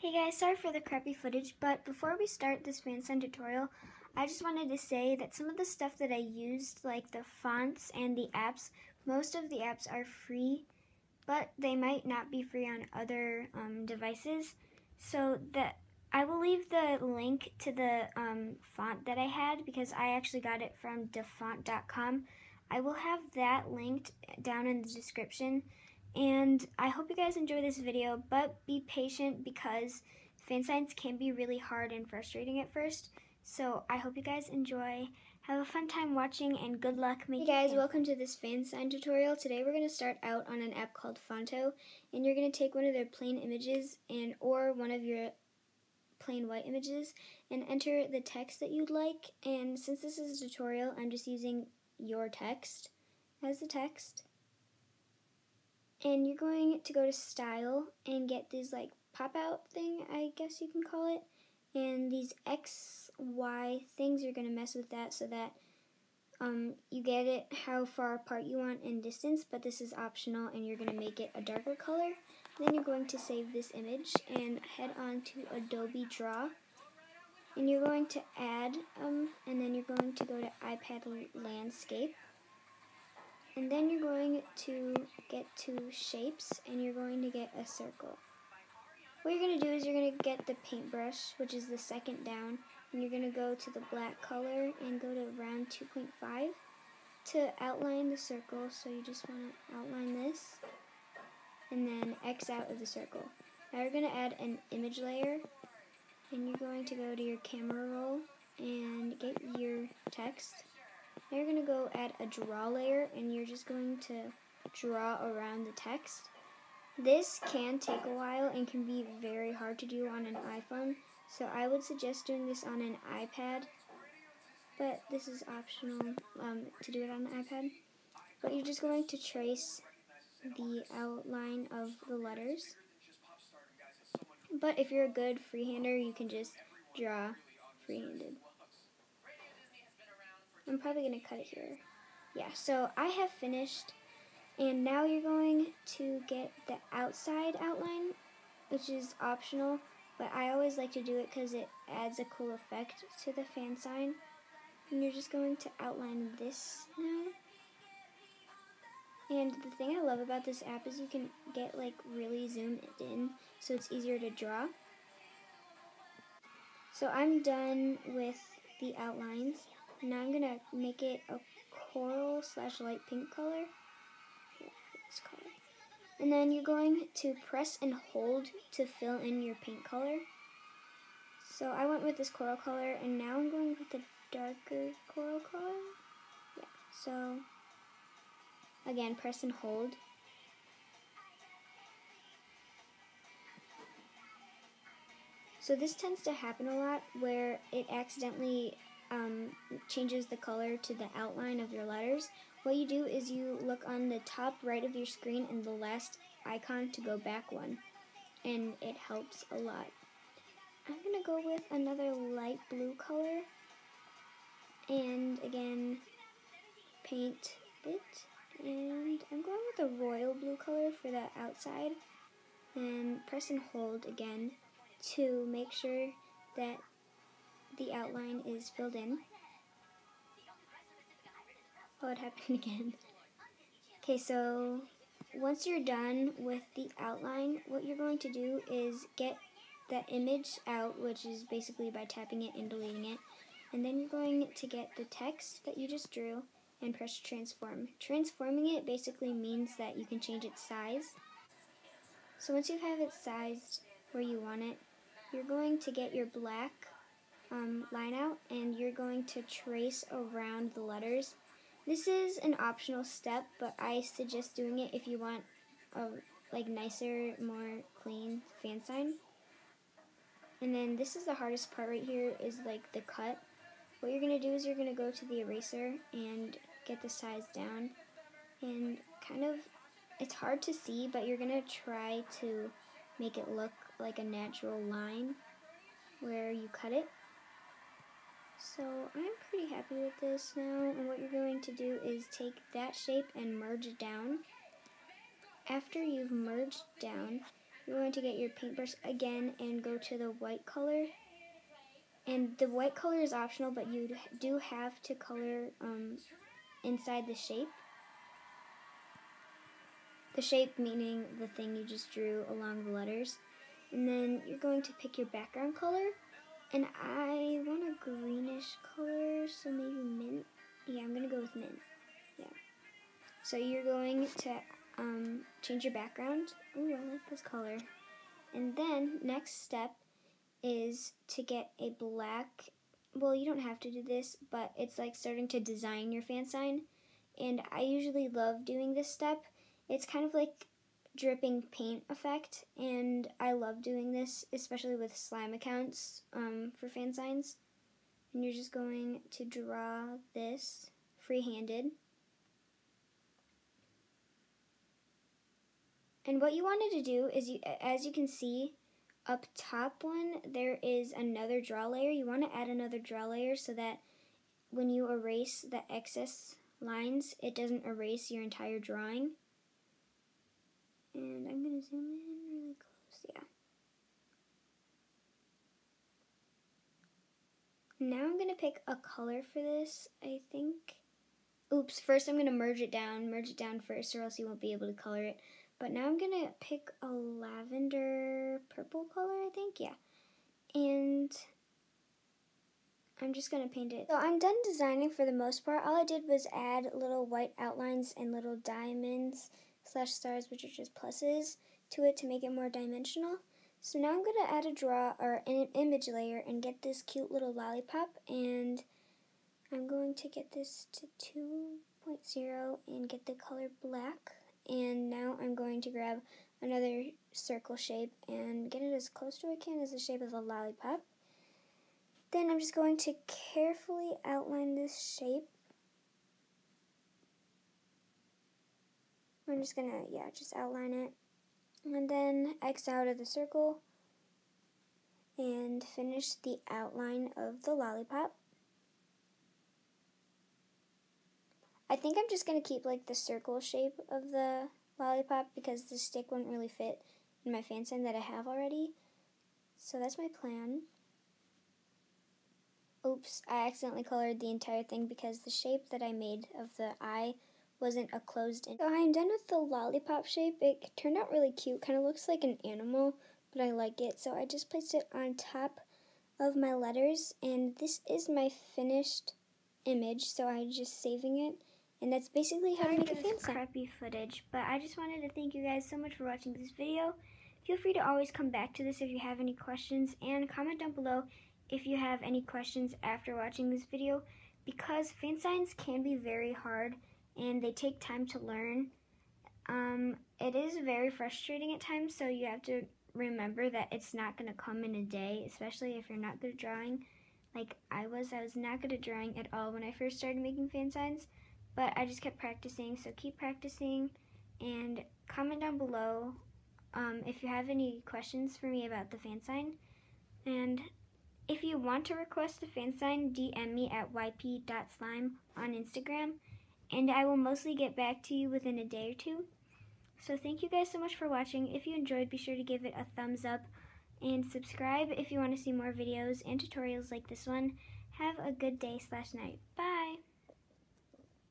Hey guys, sorry for the crappy footage, but before we start this Fansign tutorial, I just wanted to say that some of the stuff that I used, like the fonts and the apps, most of the apps are free, but they might not be free on other devices. So I will leave the link to the font that I had because I actually got it from defont.com. I will have that linked down in the description. And I hope you guys enjoy this video, but be patient because Fansigns can be really hard and frustrating at first. So I hope you guys enjoy. Have a fun time watching and good luck making. Hey guys, welcome to this Fansign tutorial. Today we're going to start out on an app called Fonto, and you're going to take one of their plain images or one of your plain white images and enter the text that you'd like. And since this is a tutorial, I'm just using your text as the text. And you're going to go to Style and get this like pop-out thing, I guess you can call it. And these X, Y things, you're going to mess with that so that you get it how far apart you want in distance, but this is optional and you're going to make it a darker color. Then you're going to save this image and head on to Adobe Draw. And you're going to add, and then you're going to go to iPad Landscape. And then you're going to get to shapes and you're going to get a circle. What you're going to do is you're going to get the paintbrush, which is the second down, and you're going to go to the black color and go to round 2.5 to outline the circle. So you just want to outline this and then X out of the circle. Now you're going to add an image layer and you're going to go to your camera roll and get your text. Now you're going to go add a draw layer and you're just going to draw around the text. This can take a while and can be very hard to do on an iPhone, so I would suggest doing this on an iPad, but this is optional to do it on an iPad. But you're just going to trace the outline of the letters. But if you're a good freehander, you can just draw freehanded. I'm probably going to cut it here. Yeah, so I have finished, and now you're going to get the outside outline, which is optional, but I always like to do it because it adds a cool effect to the Fansign. And you're just going to outline this now. And the thing I love about this app is you can get like really zoomed in, so it's easier to draw. So I'm done with the outlines. Now I'm going to make it a coral / light pink color. This color. And then you're going to press and hold to fill in your paint color. So I went with this coral color, and now I'm going with the darker coral color. Yeah, so again, press and hold. So this tends to happen a lot where it accidentally changes the color to the outline of your letters. What you do is you look on the top right of your screen and the last icon to go back one, and it helps a lot. I'm going to go with another light blue color, and again, paint it, and I'm going with a royal blue color for the outside, and press and hold again to make sure that the outline is filled in. Oh, it happened again. Okay, so once you're done with the outline, what you're going to do is get the image out, which is basically by tapping it and deleting it. And then you're going to get the text that you just drew and press transform. Transforming it basically means that you can change its size. So once you have it sized where you want it, you're going to get your black line out and you're going to trace around the letters. This is an optional step, but I suggest doing it if you want a nicer, more clean Fansign. And then this is the hardest part right here, is like the cut. What you're going to do is you're going to go to the eraser and get the size down. And kind of, it's hard to see, but you're going to try to make it look like a natural line where you cut it. So I'm pretty happy with this now, and what you're going to do is take that shape and merge it down. After you've merged down, you're going to get your paintbrush again and go to the white color. And the white color is optional, but you do have to color inside the shape. The shape meaning the thing you just drew along the letters. And then you're going to pick your background color. And I want a greenish color, so maybe mint. Yeah, I'm going to go with mint. Yeah. So you're going to change your background. Ooh, I like this color. And then next step is to get a black, well, you don't have to do this, but it's like starting to design your fan sign. And I usually love doing this step. It's kind of like dripping paint effect, and I love doing this, especially with slime accounts for Fansigns. And you're just going to draw this free-handed. And what you wanted to do is, as you can see, up top one, there is another draw layer. You want to add another draw layer so that when you erase the excess lines, it doesn't erase your entire drawing. And I'm going to zoom in really close, yeah. Now I'm going to pick a color for this, I think. Oops, first I'm going to merge it down first, or else you won't be able to color it. But now I'm going to pick a lavender purple color, I think, yeah. And I'm just going to paint it. So I'm done designing for the most part. All I did was add little white outlines and little diamonds / stars, which are just pluses, to it to make it more dimensional. So now I'm going to add a draw or an image layer and get this cute little lollipop, and I'm going to get this to 2.0 and get the color black. And now I'm going to grab another circle shape and get it as close to I can as the shape of a lollipop. Then I'm just going to carefully outline this shape. I'm just going to, just outline it. And then X out of the circle and finish the outline of the lollipop. I think I'm just going to keep like the circle shape of the lollipop because the stick wouldn't really fit in my fan sign that I have already. So that's my plan. Oops, I accidentally colored the entire thing because the shape that I made of the eye wasn't a closed in. So I'm done with the lollipop shape. It turned out really cute, kind of looks like an animal, but I like it. So I just placed it on top of my letters, and this is my finished image, so I'm just saving it. And that's basically how to make a fan sign. Crappy footage, but I just wanted to thank you guys so much for watching this video. Feel free to always come back to this if you have any questions, and comment down below if you have any questions after watching this video, because fan signs can be very hard and they take time to learn. It is very frustrating at times, so you have to remember that it's not going to come in a day, especially if you're not good at drawing. Like I was not good at drawing at all when I first started making fan signs, but I just kept practicing, so keep practicing, and comment down below if you have any questions for me about the fan sign. And if you want to request a fan sign, DM me at YP.Slime on Instagram, and I will mostly get back to you within a day or two. So thank you guys so much for watching. If you enjoyed, be sure to give it a thumbs up and subscribe if you want to see more videos and tutorials like this one. Have a good day / night. Bye!